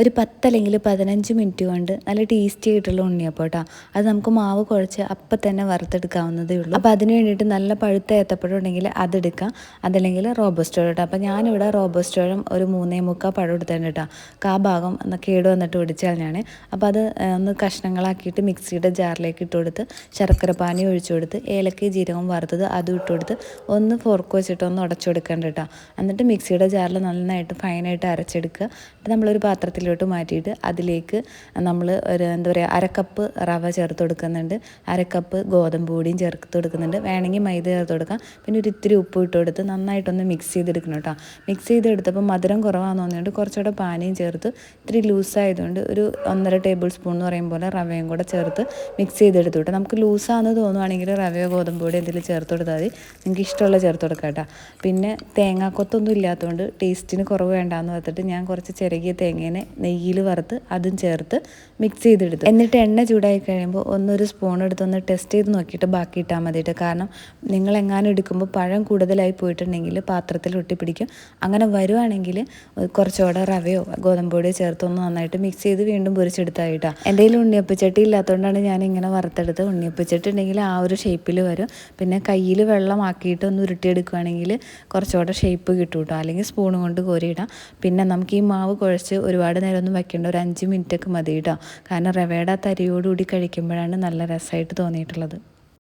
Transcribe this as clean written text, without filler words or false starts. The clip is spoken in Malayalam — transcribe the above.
ഒരു 10 അല്ലെങ്കിൽ 15 മിനിറ്റ് കൊണ്ട് നല്ല ടേസ്റ്റി ആയിട്ടുള്ള ഉണ്ണിയപ്പം കേട്ടോ. അത് നമുക്ക് മാവ് കുഴച്ച് അപ്പം തന്നെ വറുത്തെടുക്കാവുന്നതേ ഉള്ളൂ. അപ്പോൾ അതിന് വേണ്ടിയിട്ട് നല്ല പഴുത്ത ഏത്തപ്പഴം ഉണ്ടെങ്കിൽ അതെടുക്കാം, അതല്ലെങ്കിൽ റോബസ്റ്റോ കേട്ടോ. അപ്പോൾ ഞാനിവിടെ റോബസ്റ്റോഴും ഒരു 3.25 പഴം എടുത്തിട്ടുണ്ട് കേട്ടോ. ഭാഗം കേട് വന്നിട്ട് ഒടിച്ചാൽ അപ്പോൾ അത് ഒന്ന് കഷ്ണങ്ങളാക്കിയിട്ട് മിക്സിയുടെ ജാറിലേക്ക് ഇട്ട് കൊടുത്ത് ശർക്കര പാനി ഒഴിച്ചു കൊടുത്ത് ഏലക്ക ജീരകം വറുത്തത് അതും ഇട്ട് കൊടുത്ത് ഒന്ന് ഫോർക്ക് വെച്ചിട്ട് ഒന്ന് ഉടച്ചു കൊടുക്കേണ്ട കേട്ടോ. എന്നിട്ട് മിക്സിയുടെ ജാറിൽ നന്നായിട്ട് ഫൈനായിട്ട് അരച്ചെടുക്കുക. നമ്മളൊരു പാത്രത്തിൽ മാറ്റിയിട്ട് അതിലേക്ക് നമ്മൾ ഒരു അരക്കപ്പ് റവ ചേർത്ത് കൊടുക്കുന്നുണ്ട്, അരക്കപ്പ് ഗോതമ്പ് പൊടിയും ചേർത്ത് കൊടുക്കുന്നുണ്ട്, വേണമെങ്കിൽ മൈദ ചേർത്ത് കൊടുക്കാം. പിന്നെ ഒരു ഇത്തിരി ഉപ്പ് ഇട്ട് കൊടുത്ത് നന്നായിട്ടൊന്ന് മിക്സ് ചെയ്തെടുക്കണം കേട്ടോ. മിക്സ് ചെയ്തെടുത്തപ്പോൾ മധുരം കുറവാണെന്ന് തോന്നിയുകൊണ്ട് കുറച്ചുകൂടെ പാനിയും ചേർത്ത് ഇത്തിരി ലൂസായതുകൊണ്ട് ഒരു 1.5 ടേബിൾ സ്പൂൺ എന്ന് പറയും പോലെ റവയും കൂടെ ചേർത്ത് മിക്സ് ചെയ്തെടുത്തു കേട്ടോ. നമുക്ക് ലൂസാണെന്ന് തോന്നുവാണെങ്കിൽ റവയോ ഗോതമ്പ് പൊടിയോ എന്തെങ്കിലും ചേർത്ത് കൊടുത്താൽ മതി, നിങ്ങൾക്ക് ഇഷ്ടമുള്ള ചേർത്ത് കൊടുക്കാം കേട്ടോ. പിന്നെ തേങ്ങാക്കൊത്തൊന്നും ഇല്ലാത്തതുകൊണ്ട് ടേസ്റ്റിന് കുറവ് വേണ്ടാന്ന് പറഞ്ഞിട്ട് ഞാൻ കുറച്ച് ചിരകിയ തേങ്ങേനെ നെയ്യിൽ വറുത്ത് അതും ചേർത്ത് മിക്സ് ചെയ്തെടുത്തു. എന്നിട്ട് എണ്ണ ചൂടായി കഴിയുമ്പോൾ ഒരു സ്പൂൺ എടുത്തൊന്ന് ടെസ്റ്റ് ചെയ്ത് നോക്കിയിട്ട് ബാക്കി ഇട്ടാൽ മതിയിട്ട്. കാരണം നിങ്ങൾ എങ്ങാനും എടുക്കുമ്പോൾ പഴം കൂടുതലായി പോയിട്ടുണ്ടെങ്കിൽ പാത്രത്തിൽ ഒട്ടിപ്പിടിക്കും. അങ്ങനെ വരുവാണെങ്കിൽ കുറച്ചുകൂടെ റവയോ ഗോതമ്പ് പൊടിയോ ചേർത്തൊന്ന് നന്നായിട്ട് മിക്സ് ചെയ്ത് വീണ്ടും പൊരിച്ചെടുത്തായിട്ടാണ്. എൻ്റെ കയ്യിൽ ഉണ്ണിയപ്പച്ചട്ടി ഇല്ലാത്തതുകൊണ്ടാണ് ഞാനിങ്ങനെ വറുത്തെടുത്ത്. ഉണ്ണിയപ്പച്ചട്ടി ഉണ്ടെങ്കിൽ ആ ഒരു ഷേപ്പിൽ വരും. പിന്നെ കയ്യിൽ വെള്ളമാക്കിയിട്ട് ഒന്ന് ഉരുട്ടിയെടുക്കുകയാണെങ്കിൽ കുറച്ചുകൂടെ ഷേപ്പ് കിട്ടും കേട്ടോ. അല്ലെങ്കിൽ സ്പൂൺ കൊണ്ട് കോരിയിടാം. പിന്നെ നമുക്ക് ഈ മാവ് കുഴച്ച് ഒരുപാട് നേരം ഒന്നും വയ്ക്കേണ്ട, ഒരു 5 മിനിറ്റൊക്കെ മതി കേട്ടോ. കാരണം റവയുടെ തരിയോടുകൂടി കഴിക്കുമ്പോഴാണ് നല്ല രസമായിട്ട് തോന്നിയിട്ടുള്ളത്.